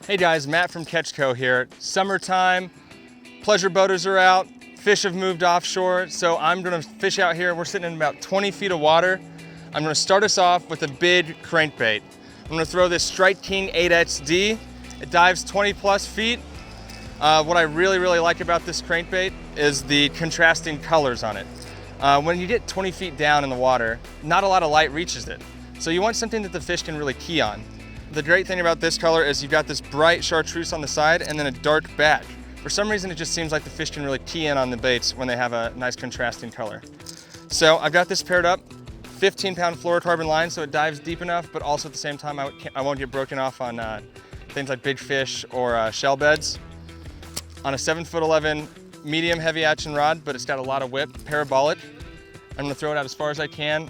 Hey guys, Matt from Catch Co here. Summertime, pleasure boaters are out, fish have moved offshore, so I'm gonna fish out here. We're sitting in about 20 feet of water. I'm gonna start us off with a big crankbait. I'm gonna throw this Strike King 8XD. It dives 20 plus feet. What I really like about this crankbait is the contrasting colors on it. When you get 20 feet down in the water, not a lot of light reaches it. So you want something that the fish can really key on. The great thing about this color is you've got this bright chartreuse on the side and then a dark back. For some reason, it just seems like the fish can really key in on the baits when they have a nice contrasting color. So I've got this paired up, 15-pound fluorocarbon line, so it dives deep enough, but also at the same time, I won't get broken off on things like big fish or shell beds. On a 7'11" medium heavy action rod, but it's got a lot of whip, parabolic. I'm gonna throw it out as far as I can.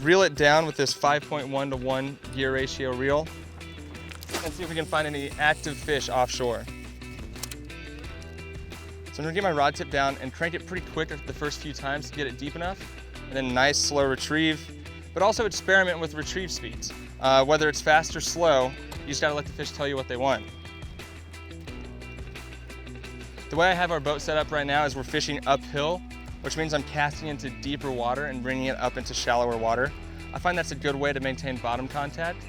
Reel it down with this 5.1 to 1 gear ratio reel and see if we can find any active fish offshore. So I'm gonna get my rod tip down and crank it pretty quick the first few times to get it deep enough, and then nice slow retrieve, but also experiment with retrieve speeds. Whether it's fast or slow, you just gotta let the fish tell you what they want. The way I have our boat set up right now is we're fishing uphill, which means I'm casting into deeper water and bringing it up into shallower water. I find that's a good way to maintain bottom contact.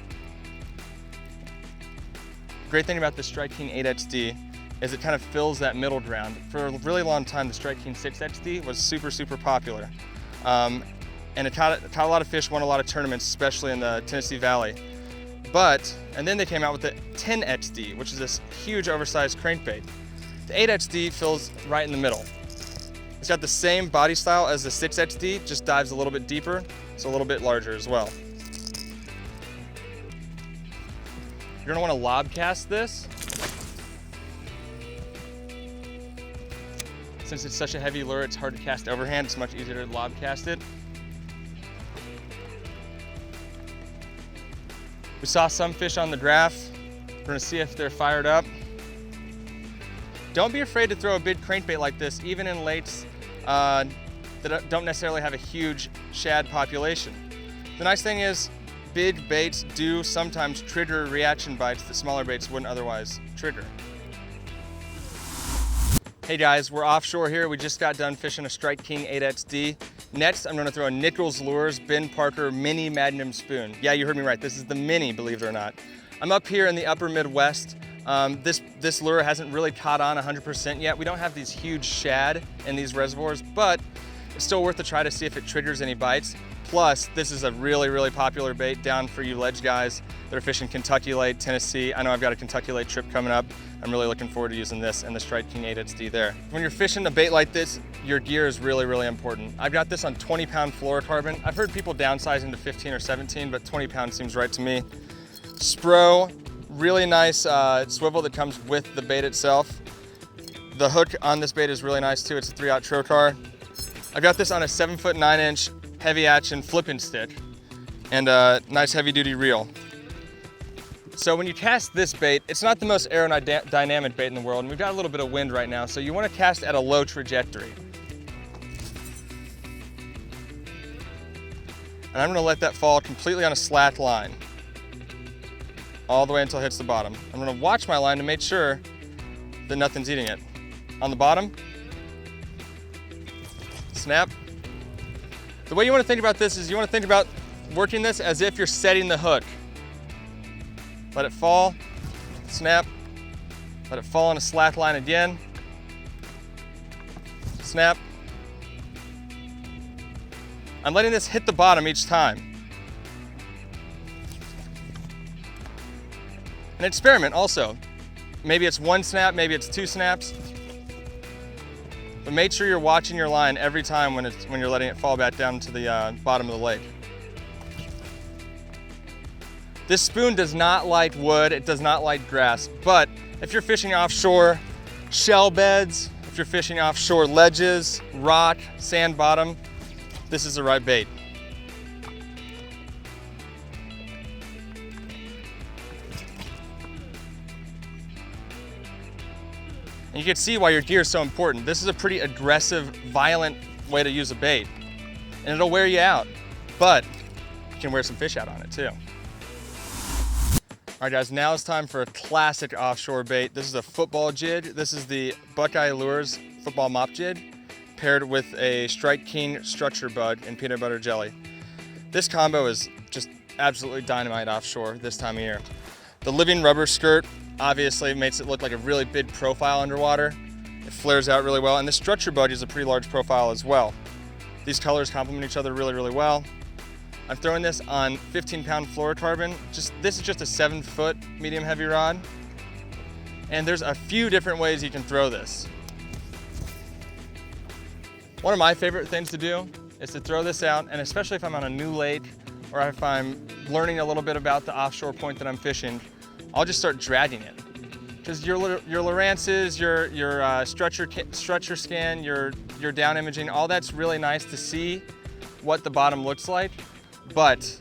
Great thing about the Strike King 8XD is it kind of fills that middle ground. For a really long time, the Strike King 6XD was super popular. And it caught a lot of fish, won a lot of tournaments, especially in the Tennessee Valley. And then they came out with the 10XD, which is this huge oversized crankbait. The 8XD fills right in the middle. It's got the same body style as the 6XD, just dives a little bit deeper, so a little bit larger as well. You're gonna wanna lob cast this. Since it's such a heavy lure, it's hard to cast overhand. It's much easier to lob cast it. We saw some fish on the graph. We're gonna see if they're fired up. Don't be afraid to throw a big crankbait like this, even in lakes that don't necessarily have a huge shad population. The nice thing is, big baits do sometimes trigger reaction bites that smaller baits wouldn't otherwise trigger. Hey guys, we're offshore here. We just got done fishing a Strike King 8XD. Next, I'm gonna throw a Nichols Lures Ben Parker Mini Magnum Spoon. Yeah, you heard me right. This is the mini, believe it or not. I'm up here in the upper Midwest. This lure hasn't really caught on 100% yet. We don't have these huge shad in these reservoirs, but it's still worth a try to see if it triggers any bites. Plus, this is a really popular bait down for you ledge guys that are fishing Kentucky Lake, Tennessee. I know I've got a Kentucky Lake trip coming up. I'm really looking forward to using this and the Strike King 8XD there. When you're fishing a bait like this, your gear is really important. I've got this on 20-pound fluorocarbon. I've heard people downsizing to 15 or 17, but 20 pounds seems right to me. Spro, really nice swivel that comes with the bait itself. The hook on this bait is really nice too. It's a 3/0 trocar. I've got this on a 7'9" heavy action flipping stick and a nice heavy duty reel. So when you cast this bait, it's not the most aerodynamic bait in the world, and we've got a little bit of wind right now, so you want to cast at a low trajectory. And I'm going to let that fall completely on a slack line, all the way until it hits the bottom. I'm going to watch my line to make sure that nothing's eating it. On the bottom, snap. The way you want to think about this is you want to think about working this as if you're setting the hook. Let it fall, snap, let it fall on a slack line again, snap. I'm letting this hit the bottom each time. An experiment also. Maybe it's one snap, maybe it's 2 snaps, but make sure you're watching your line every time when you're letting it fall back down to the bottom of the lake. This spoon does not like wood, it does not like grass, but if you're fishing offshore shell beds, if you're fishing offshore ledges, rock, sand bottom, this is the right bait. And you can see why your gear is so important. This is a pretty aggressive, violent way to use a bait, and it'll wear you out, but you can wear some fish out on it too. All right guys, now it's time for a classic offshore bait. This is a football jig. This is the Buckeye Lures football mop jig paired with a Strike King structure bud and peanut butter jelly. This combo is just absolutely dynamite offshore this time of year. The living rubber skirt obviously makes it look like a really big profile underwater. It flares out really well, and the structure bud is a pretty large profile as well. These colors complement each other really, really well. I'm throwing this on 15-pound fluorocarbon. This is just a 7-foot medium heavy rod. And there's a few different ways you can throw this. One of my favorite things to do is to throw this out, and especially if I'm on a new lake or if I'm learning a little bit about the offshore point that I'm fishing, I'll just start dragging it. Because your Lowrances, your structure scan, your down imaging, all that's really nice to see what the bottom looks like. But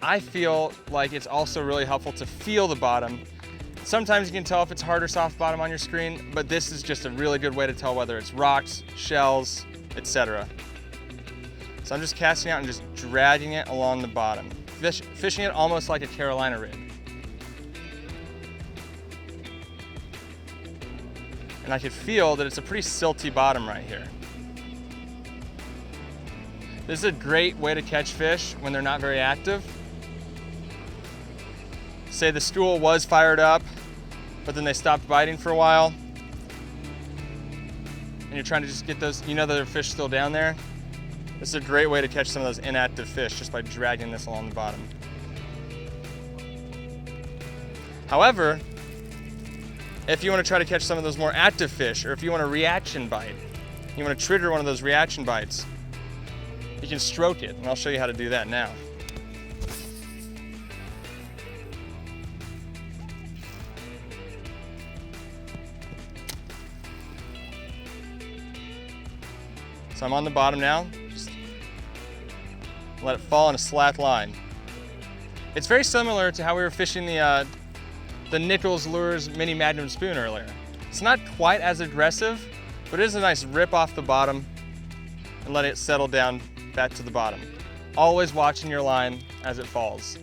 I feel like it's also really helpful to feel the bottom. Sometimes you can tell if it's hard or soft bottom on your screen, but this is just a really good way to tell whether it's rocks, shells, etc. So I'm just casting out and just dragging it along the bottom, fishing it almost like a Carolina rig. And I can feel that it's a pretty silty bottom right here. This is a great way to catch fish when they're not very active. Say the school was fired up, but then they stopped biting for a while, and you're trying to just get those, you know that there are fish still down there. This is a great way to catch some of those inactive fish just by dragging this along the bottom. However, if you want to try to catch some of those more active fish, or if you want a reaction bite, you want to trigger one of those reaction bites, you can stroke it, and I'll show you how to do that now. So I'm on the bottom now, just let it fall on a slack line. It's very similar to how we were fishing the Nichols Lures mini Magnum spoon earlier. It's not quite as aggressive, but it is a nice rip off the bottom and let it settle down back to the bottom. Always watching your line as it falls.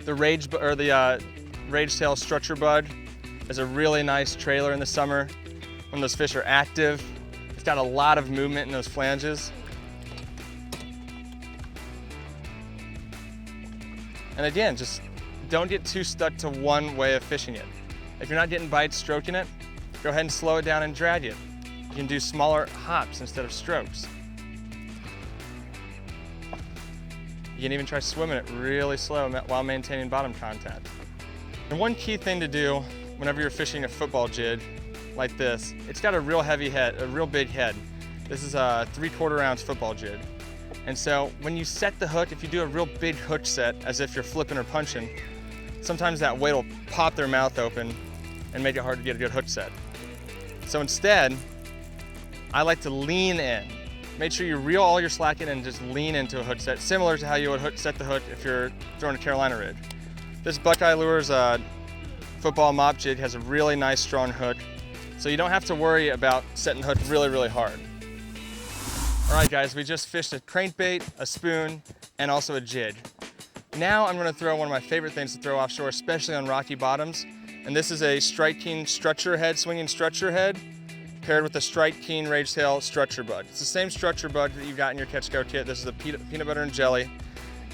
The Rage Tail structure bud is a really nice trailer in the summer when those fish are active. It's got a lot of movement in those flanges. And again, just don't get too stuck to one way of fishing it. If you're not getting bites stroking it, go ahead and slow it down and drag it. You can do smaller hops instead of strokes. You can even try swimming it really slow while maintaining bottom contact. And one key thing to do whenever you're fishing a football jig like this, it's got a real heavy head, a real big head. This is a 3/4 ounce football jig. And so when you set the hook, if you do a real big hook set as if you're flipping or punching, sometimes that weight will pop their mouth open and make it hard to get a good hook set. So instead, I like to lean in. Make sure you reel all your slack in and just lean into a hook set, similar to how you would set the hook if you're throwing a Carolina rig. This Buckeye Lures football mop jig has a really nice strong hook, so you don't have to worry about setting the hook really, really hard. All right guys, we just fished a crankbait, a spoon, and also a jig. Now I'm gonna throw one of my favorite things to throw offshore, especially on rocky bottoms, and this is a Strike King structure head, swinging structure head, paired with a Strike King Rage Tail structure bud. It's the same structure bud that you've got in your Catch Go kit. This is a peanut butter and jelly.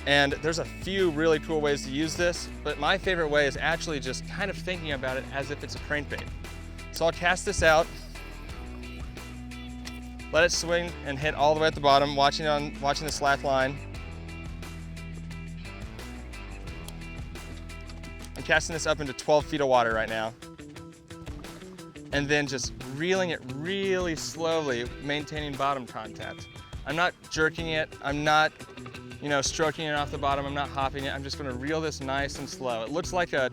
And there's a few really cool ways to use this, but my favorite way is actually just kind of thinking about it as if it's a crankbait. So I'll cast this out, let it swing and hit all the way at the bottom, watching the slack line. I'm casting this up into 12 feet of water right now. And then just reeling it really slowly, maintaining bottom contact. I'm not jerking it, I'm not stroking it off the bottom, I'm not hopping it, I'm just gonna reel this nice and slow. It looks like a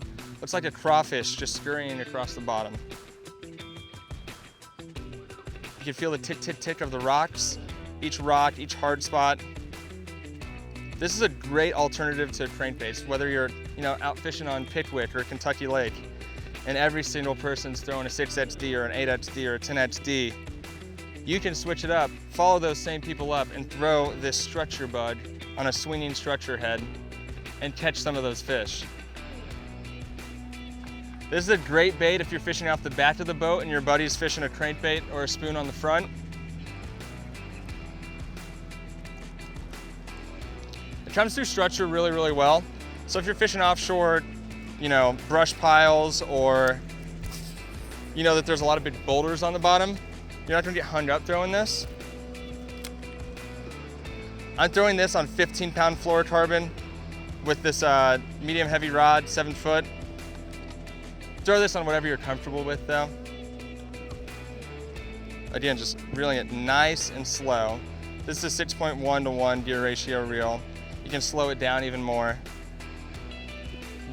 crawfish just scurrying across the bottom. You can feel the tick, tick, tick of the rocks, each rock, each hard spot. This is a great alternative to crankbaits, whether you're out fishing on Pickwick or Kentucky Lake, and every single person's throwing a 6XD or an 8XD or a 10XD. You can switch it up, follow those same people up, and throw this structure bud on a swinging structure head and catch some of those fish. This is a great bait if you're fishing off the back of the boat and your buddy's fishing a crankbait or a spoon on the front. It comes through structure really, really well. So if you're fishing offshore, you know, brush piles, or you know that there's a lot of big boulders on the bottom, you're not gonna get hung up throwing this. I'm throwing this on 15-pound fluorocarbon with this medium heavy rod, 7 foot. Throw this on whatever you're comfortable with though. Again, just reeling it nice and slow. This is a 6.1 to 1 gear ratio reel. You can slow it down even more.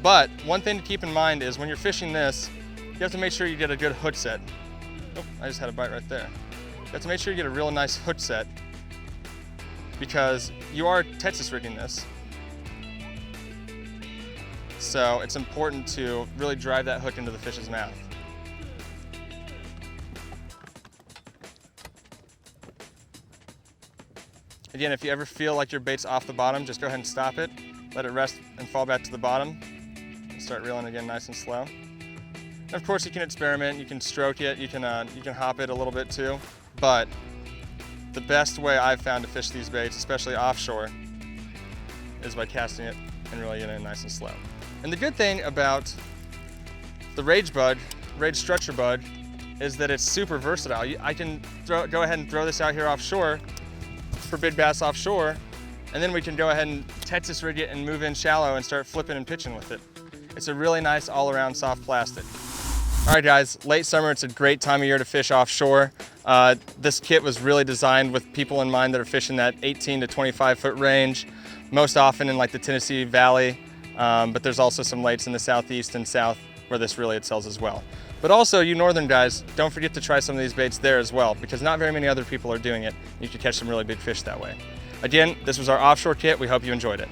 But one thing to keep in mind is when you're fishing this, you have to make sure you get a good hook set. Oh, I just had a bite right there. You have to make sure you get a real nice hook set because you are Texas rigging this. So it's important to really drive that hook into the fish's mouth. Again, if you ever feel like your bait's off the bottom, just go ahead and stop it, let it rest and fall back to the bottom, and start reeling again nice and slow. And of course, you can experiment, you can stroke it, you can hop it a little bit too, but the best way I've found to fish these baits, especially offshore, is by casting it and reeling it in nice and slow. And the good thing about the Rage Structure Bug, is that it's super versatile. I can go ahead and throw this out here offshore for big bass offshore, and then we can go ahead and Texas rig it and move in shallow and start flipping and pitching with it. It's a really nice all-around soft plastic. All right guys, late summer, it's a great time of year to fish offshore. This kit was really designed with people in mind that are fishing that 18 to 25 foot range, most often in like the Tennessee Valley, but there's also some lakes in the southeast and south where this really excels as well. But also, you northern guys, don't forget to try some of these baits there as well, because not very many other people are doing it. You can catch some really big fish that way. Again, this was our offshore kit. We hope you enjoyed it.